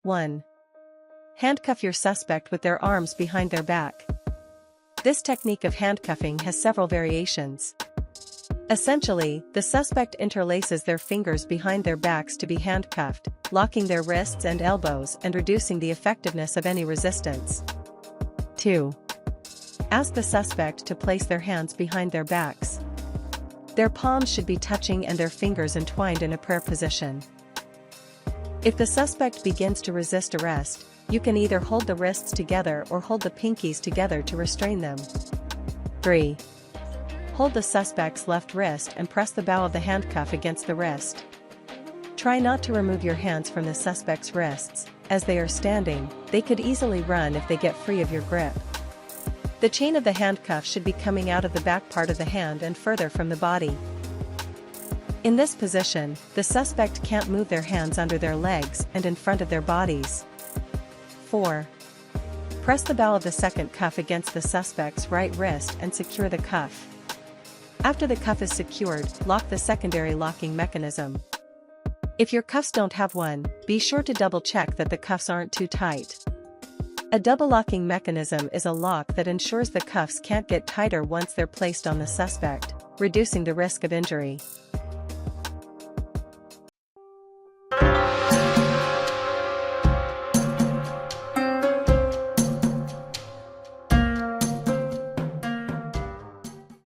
1. Handcuff your suspect with their arms behind their back. This technique of handcuffing has several variations. Essentially, the suspect interlaces their fingers behind their backs to be handcuffed, locking their wrists and elbows and reducing the effectiveness of any resistance. 2. Ask the suspect to place their hands behind their backs. Their palms should be touching and their fingers entwined in a prayer position. If the suspect begins to resist arrest, you can either hold the wrists together or hold the pinkies together to restrain them. 3. Hold the suspect's left wrist and press the bow of the handcuff against the wrist. Try not to remove your hands from the suspect's wrists. As they are standing, they could easily run if they get free of your grip. The chain of the handcuff should be coming out of the back part of the hand and further from the body. In this position, the suspect can't move their hands under their legs and in front of their bodies. 4. Press the bow of the second cuff against the suspect's right wrist and secure the cuff. After the cuff is secured, lock the secondary locking mechanism. If your cuffs don't have one, be sure to double-check that the cuffs aren't too tight. A double locking mechanism is a lock that ensures the cuffs can't get tighter once they're placed on the suspect, reducing the risk of injury.